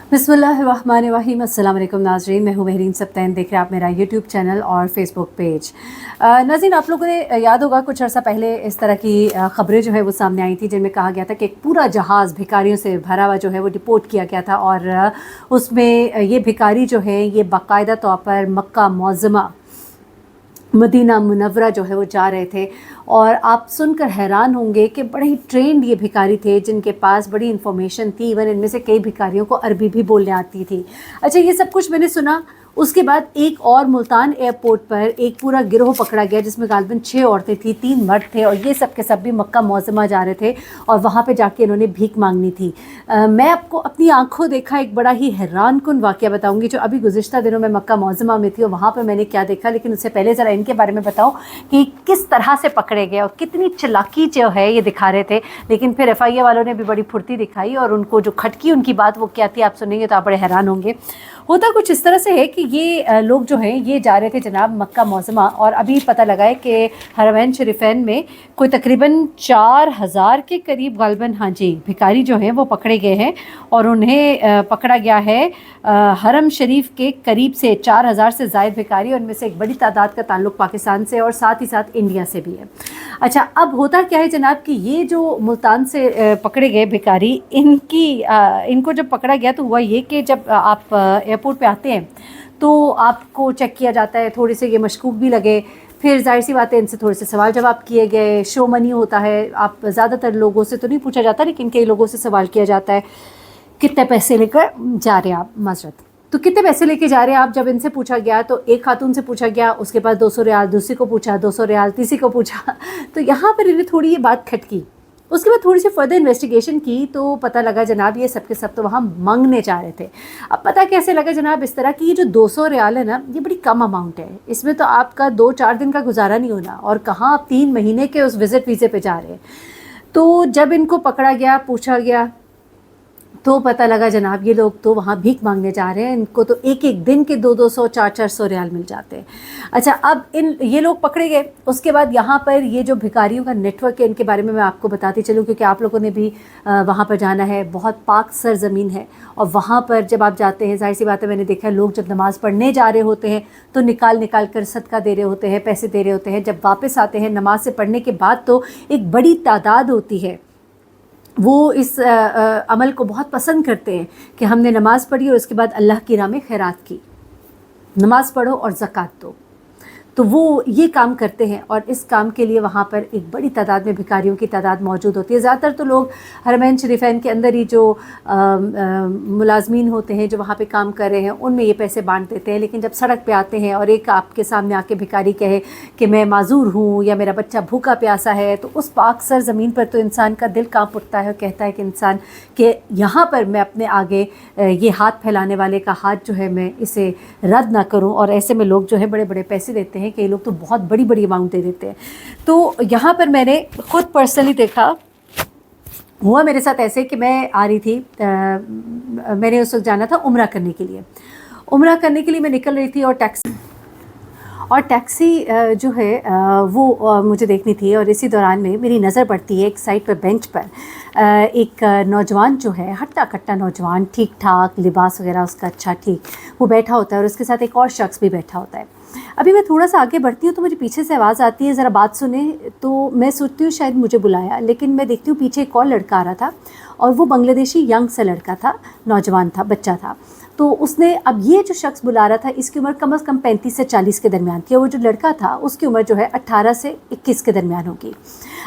बिस्मिल्लाहिर्रहमानिर्रहीम। अस्सलाम वालेकुम नाज़रीन, मैं हूँ महरीन सब्तैन। देख रहे हैं आप मेरा यूट्यूब चैनल और फेसबुक पेज। नाज़रीन, आप लोगों ने याद होगा कुछ अर्सा पहले इस तरह की ख़बरें जो है वो सामने आई थी, जिनमें कहा गया था कि एक पूरा जहाज़ भिखारियों से भरा हुआ जो है वो डिपोर्ट किया गया था और उसमें ये भिखारी जो है ये बाकायदा तौर पर मक्का मुअज़्ज़मा मदीना मुनव्वरा जो है वो जा रहे थे। और आप सुनकर हैरान होंगे कि बड़े ही ट्रेंड ये भिखारी थे, जिनके पास बड़ी इन्फॉर्मेशन थी। इवन इनमें से कई भिखारियों को अरबी भी बोलने आती थी। अच्छा, ये सब कुछ मैंने सुना। उसके बाद एक और मुल्तान एयरपोर्ट पर एक पूरा गिरोह पकड़ा गया, जिसमें गालिबन 6 औरतें थी, 3 मर्द थे, और ये सब के सब भी मक्का मुअज़्ज़मा जा रहे थे और वहाँ पे जाके इन्होंने भीख मांगनी थी। मैं आपको अपनी आंखों देखा एक बड़ा ही हैरान कुन वाक़या बताऊंगी, जो अभी गुज़िश्ता दिनों में मक्का मुअज़्ज़मा में थी और वहाँ पर मैंने क्या देखा। लेकिन उससे पहले ज़रा इनके बारे में बताऊँ कि किस तरह से पकड़े गए और कितनी चालाकी जो है ये दिखा रहे थे। लेकिन फिर FIA वालों ने भी बड़ी फुर्ती दिखाई और उनको जो खटकी उनकी बात वो क्या थी, आप सुनेंगे तो आप बड़े हैरान होंगे। होता कुछ इस तरह से है कि ये लोग जो हैं ये जा रहे थे जनाब मक्का मुअज़्ज़मा, और अभी पता लगा है कि हरमैन शरीफैन में कोई तकरीबन 4000 के करीब गालिबन, हाँ जी, भिखारी जो हैं वो पकड़े गए हैं। और उन्हें पकड़ा गया है हरम शरीफ के करीब से 4000 से ज़ायद भिखारी, और उनमें से एक बड़ी तादाद का ताल्लुक़ पाकिस्तान से और साथ ही साथ इंडिया से भी है। अच्छा, अब होता क्या है जनाब कि ये जो मुल्तान से पकड़े गए भिखारी, इनको जब पकड़ा गया तो हुआ ये कि जब आप एयरपोर्ट पे आते हैं तो आपको चेक किया जाता है, थोड़े से ये मशकूक भी लगे। फिर जाहिर सी बात है, इनसे थोड़े से सवाल जवाब किए गए। शो मनी होता है, आप ज़्यादातर लोगों से तो नहीं पूछा जाता, लेकिन कई लोगों से सवाल किया जाता है कितने पैसे लेकर जा रहे हैं आप, माजरत, तो कितने पैसे लेके जा रहे हैं आप। जब इनसे पूछा गया तो एक खातून से पूछा गया, उसके पास 200 रियाल, दूसरी को पूछा 200 रियाल, तीसरी को पूछा। तो यहाँ पर इन्हें थोड़ी ये बात खटकी। उसके बाद थोड़ी सी फर्दर इन्वेस्टिगेशन की तो पता लगा जनाब ये सब के सब तो वहाँ मांगने जा रहे थे। अब पता कैसे लगा जनाब, इस तरह की ये जो 200 रियाल है ना, ये बड़ी कम अमाउंट है। इसमें तो आपका 2-4 दिन का गुजारा नहीं होना, और कहाँ आप 3 महीने के उस विज़िट वीज़े पे जा रहे हैं। तो जब इनको पकड़ा गया, पूछा गया, तो पता लगा जनाब ये लोग तो वहाँ भीख मांगने जा रहे हैं। इनको तो एक एक दिन के 200-200, 400-400 रियाल मिल जाते हैं। अच्छा, अब ये लोग पकड़े गए। उसके बाद यहाँ पर ये जो भिखारियों का नेटवर्क है, इनके बारे में मैं आपको बताती चलूँ, क्योंकि आप लोगों ने भी वहाँ पर जाना है। बहुत पाक सरज़मीन है, और वहाँ पर जब आप जाते हैं, जाहिर सी बात है, मैंने देखा है लोग जब नमाज़ पढ़ने जा रहे होते हैं तो निकाल कर सदका दे रहे होते हैं, पैसे दे रहे होते हैं। जब वापस आते हैं नमाज से पढ़ने के बाद तो एक बड़ी तादाद होती है, वो इस अमल को बहुत पसंद करते हैं कि हमने नमाज़ पढ़ी और उसके बाद अल्लाह की राह में खैरात की। नमाज़ पढ़ो और ज़कात दो, तो वो ये काम करते हैं। और इस काम के लिए वहाँ पर एक बड़ी तादाद में भिखारियों की तादाद मौजूद होती है। ज़्यादातर तो लोग हरमैन शरीफैन के अंदर ही जो मुलाजमीन होते हैं, जो वहाँ पे काम कर रहे हैं, उनमें ये पैसे बांट देते हैं। लेकिन जब सड़क पे आते हैं और एक आपके सामने आके भिखारी कहे कि मैं माजूर हूँ या मेरा बच्चा भूखा प्यासा है, तो उस पाक सर ज़मीन पर तो इंसान का दिल कांप उठता है और कहता है कि इंसान कि यहाँ पर मैं अपने आगे ये हाथ फैलाने वाले का हाथ जो है मैं इसे रद्द ना करूँ। और ऐसे में लोग जो है बड़े बड़े पैसे देते हैं, कई लोग तो बहुत बड़ी बड़ी अमाउंट दे देते हैं। तो यहाँ पर मैंने खुद पर्सनली देखा, हुआ मेरे साथ ऐसे कि मैं आ रही थी, मैंने उस वक्त जाना था उम्रा करने के लिए। उम्रा करने के लिए मैं निकल रही थी और टैक्सी जो है वो मुझे देखनी थी। और इसी दौरान में मेरी नज़र पड़ती है एक साइड पर बेंच पर एक नौजवान जो है, हट्टा कट्टा नौजवान, ठीक ठाक लिबास वगैरह उसका अच्छा ठीक, वो बैठा होता है और उसके साथ एक और शख्स भी बैठा होता है। अभी मैं थोड़ा सा आगे बढ़ती हूँ तो मुझे पीछे से आवाज़ आती है, ज़रा बात सुने। तो मैं सोचती हूँ शायद मुझे बुलाया, लेकिन मैं देखती हूँ पीछे एक और लड़का आ रहा था, और वो बांग्लादेशी यंग सा लड़का था, नौजवान था, बच्चा था। तो उसने, अब ये जो शख्स बुला रहा था इसकी उम्र कम से कम 35 से 40 के दरमियान थी, और वो जो लड़का था उसकी उम्र जो है 18 से 21 के दरमियान होगी।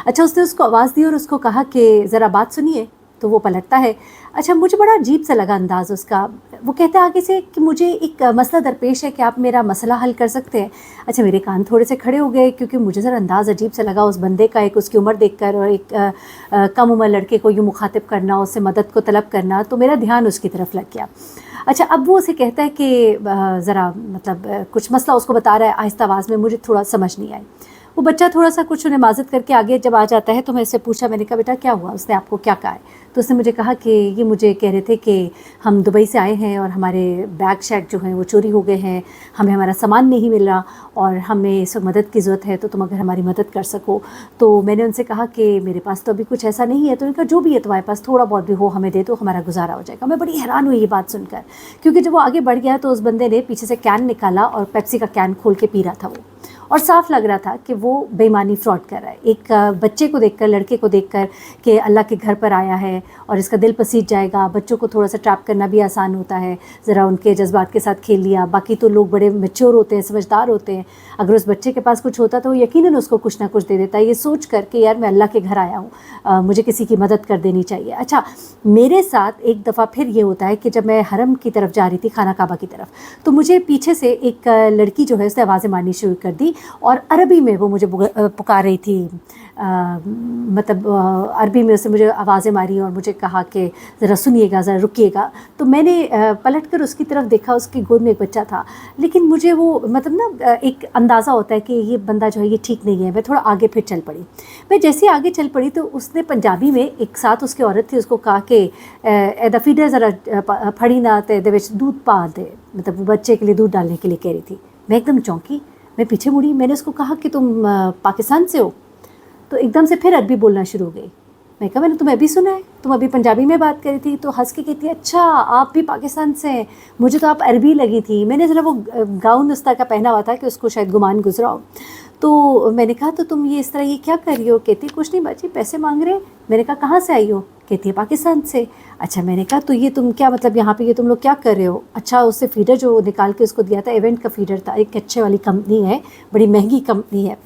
अच्छा, उसने उसको आवाज़ दी और उसको कहा कि ज़रा बात सुनिए। तो वो पलटता है। अच्छा, मुझे बड़ा अजीब सा लगा अंदाज़ उसका। वो कहता है आगे से कि मुझे एक मसला दरपेश है, कि आप मेरा मसला हल कर सकते हैं। अच्छा, मेरे कान थोड़े से खड़े हो गए, क्योंकि मुझे ज़रा अंदाज़ अजीब सा लगा उस बंदे का, एक उसकी उम्र देखकर, और एक कम उम्र लड़के को यूँ मुखातिब करना, उससे मदद को तलब करना, तो मेरा ध्यान उसकी तरफ लग गया। अच्छा, अब वो उसे कहता है कि ज़रा मतलब कुछ मसला उसको बता रहा है आहिस्ता आवाज़ में, मुझे थोड़ा समझ नहीं आई। वो बच्चा थोड़ा सा कुछ उन्हें माज़त करके आगे जब आ जाता है तो मैं इससे पूछा, मैंने कहा बेटा क्या हुआ, उसने आपको क्या कहा है? तो उसने मुझे कहा कि ये मुझे कह रहे थे कि हम दुबई से आए हैं और हमारे बैग शैग जो हैं वो चोरी हो गए हैं, हमें हमारा सामान नहीं मिल रहा और हमें इस वक्त मदद की ज़रूरत है, तो तुम अगर हमारी मदद कर सको। तो मैंने उनसे कहा कि मेरे पास तो अभी कुछ ऐसा नहीं है। तो उन्होंने कहा जो भी है तुम्हारे पास थोड़ा बहुत भी हो हमें दे दो, हमारा गुजारा हो जाएगा। मैं बड़ी हैरान हुई ये बात सुनकर, क्योंकि जब वो आगे बढ़ गया तो उस बंदे ने पीछे से कैन निकाला और पेप्सी का कैन खोल के पी रहा था वो, और साफ लग रहा था कि वो बेईमानी फ्रॉड कर रहा है। एक बच्चे को देखकर, लड़के को देखकर कि अल्लाह के घर पर आया है और इसका दिल पसीज जाएगा। बच्चों को थोड़ा सा ट्रैप करना भी आसान होता है, ज़रा उनके जज्बात के साथ खेल लिया। बाकी तो लोग बड़े मैच्योर होते हैं, समझदार होते हैं। अगर उस बच्चे के पास कुछ होता तो वो यकीनन उसको कुछ ना कुछ दे देता है, ये सोच कर कि यार मैं अल्लाह के घर आया हूँ, मुझे किसी की मदद कर देनी चाहिए। अच्छा, मेरे साथ एक दफ़ा फिर ये होता है कि जब मैं हरम की तरफ जा रही थी, खाना काबा की तरफ, तो मुझे पीछे से एक लड़की जो है उसने आवाज़ें मारनी शुरू कर दी और अरबी में वो मुझे पुकार रही थी। मतलब अरबी में उसने मुझे आवाज़ें मारी और मुझे कहा कि ज़रा सुनिएगा, ज़रा रुकिएगा। तो मैंने पलट कर उसकी तरफ देखा, उसकी गोद में एक बच्चा था, लेकिन मुझे वो मतलब ना एक अंदाज़ा होता है कि ये बंदा जो है ये ठीक नहीं है। मैं थोड़ा आगे फिर चल पड़ी। मैं जैसे आगे चल पड़ी तो उसने पंजाबी में, एक साथ उसकी औरत थी, उसको कहा कि एदा फीडर ज़रा फड़ी ना ते दे विच दूध पा दे, मतलब बच्चे के लिए दूध डालने के लिए कह रही थी। मैं एकदम चौंकी, मैं पीछे मुड़ी, मैंने उसको कहा कि तुम पाकिस्तान से हो? तो एकदम से फिर अरबी बोलना शुरू हो गई। मैं कहा मैंने तुम्हें अभी सुना है, तुम अभी पंजाबी में बात करी थी। तो हंस के कहती है अच्छा आप भी पाकिस्तान से हैं, मुझे तो आप अरबी लगी थी। मैंने ज़रा वो गाउन उस तरह का पहना हुआ था कि उसको शायद गुमान गुजरा हो। तो मैंने कहा तो तुम ये इस तरह ये क्या कर रही हो? कहती कुछ नहीं बाजी, पैसे मांग रहे। मैंने कहा कहाँ से आई हो? कहती है पाकिस्तान से। अच्छा, मैंने कहा तो ये तुम क्या मतलब यहाँ पे ये तुम लोग क्या कर रहे हो? अच्छा, उससे फीडर जो निकाल के उसको दिया था, इवेंट का फीडर था, एक अच्छे वाली कंपनी है, बड़ी महंगी कंपनी है,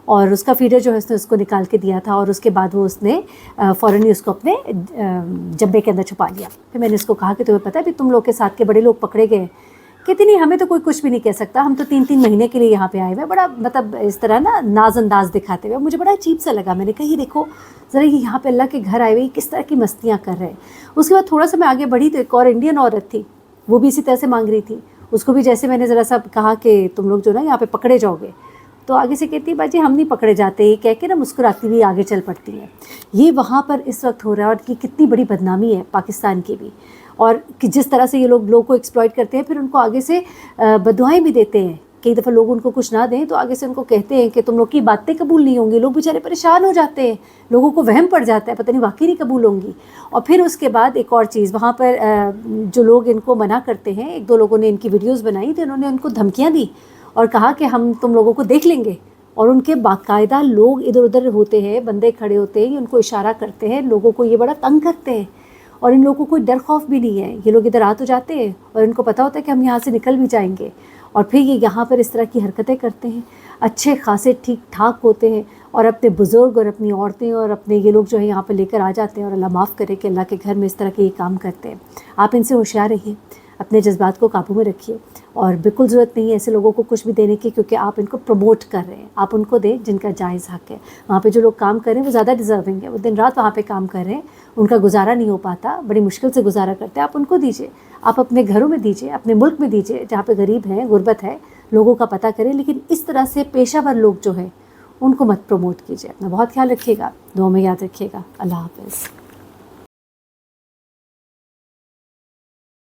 और उसका फीडर जो है उसने उसको निकाल के दिया था और उसके बाद वो उसने फ़ौरन ही उसको अपने जब्बे के अंदर छुपा लिया। फिर मैंने उसको कहा कि तुम्हें पता है भी तुम लोग के साथ के बड़े लोग पकड़े गए? कहती नहीं, हमें तो कोई कुछ भी नहीं कह सकता, हम तो 3-3 महीने के लिए यहाँ पे आए हुए। बड़ा मतलब इस तरह ना नाज़अंदाज़ दिखाते हुए, मुझे बड़ा अजीब सा लगा। मैंने कहा ये देखो ज़रा, ये यहाँ पे अल्लाह के घर आए हुए किस तरह की मस्तियाँ कर रहे हैं। उसके बाद थोड़ा सा मैं आगे बढ़ी तो एक और इंडियन औरत थी, वो भी इसी तरह से मांग रही थी। उसको भी जैसे मैंने ज़रा सा कहा कि तुम लोग जो ना यहाँ पे पकड़े जाओगे, तो आगे से कहती है बाजी हम नहीं पकड़े जाते, ये कह के ना मुस्कुराती हुई आगे चल पड़ती है। ये वहाँ पर इस वक्त हो रहा है और ये कितनी बड़ी बदनामी है पाकिस्तान की भी, और कि जिस तरह से ये लोग को एक्सप्लॉइट करते हैं, फिर उनको आगे से बददुआएं भी देते हैं। कई दफ़ा लोग उनको कुछ ना दें तो आगे से उनको कहते हैं कि तुम लोग की बातें कबूल नहीं होंगी। लोग बेचारे परेशान हो जाते हैं, लोगों को वहम पड़ जाता है, पता नहीं वाकई नहीं कबूल होंगी। और फिर उसके बाद एक और चीज़, वहाँ पर जो लोग इनको मना करते हैं, 1-2 लोगों ने इनकी वीडियोज़ बनाई तो इन्होंने उनको धमकियाँ दी और कहा कि हम तुम लोगों को देख लेंगे। और उनके बाकायदा लोग इधर उधर होते हैं, बंदे खड़े होते हैं, उनको इशारा करते हैं, लोगों को ये बड़ा तंग करते हैं। और इन लोगों को कोई डर खौफ भी नहीं है, ये लोग इधर आ तो जाते हैं और इनको पता होता है कि हम यहाँ से निकल भी जाएंगे, और फिर ये यहाँ पर इस तरह की हरकतें करते हैं। अच्छे खासे ठीक ठाक होते हैं और अपने बुज़ुर्ग और अपनी औरतें और अपने ये लोग जो है यहाँ पर लेकर आ जाते हैं, और अल्लाह माफ़ करे कि अल्लाह के घर में इस तरह के ये काम करते हैं। आप इनसे होशियार रहिए, अपने जज्बात को काबू में रखिए, और बिल्कुल ज़रूरत नहीं है ऐसे लोगों को कुछ भी देने की, क्योंकि आप इनको प्रमोट कर रहे हैं। आप उनको दें जिनका जायज़ हक़ है। वहाँ पे जो लोग काम कर रहे हैं वो ज़्यादा डिज़र्विंग है, वो दिन रात वहाँ पे काम कर रहे हैं, उनका गुजारा नहीं हो पाता, बड़ी मुश्किल से गुजारा करते हैं। आप उनको दीजिए, आप अपने घरों में दीजिए, अपने मुल्क में दीजिए जहाँ पे गरीब हैं, गुर्बत है, लोगों का पता करें। लेकिन इस तरह से पेशावर लोग जो हैं उनको मत प्रमोट कीजिए। अपना बहुत ख्याल रखिएगा, दुआ में याद रखिएगा। अल्लाह हाफ़िज़।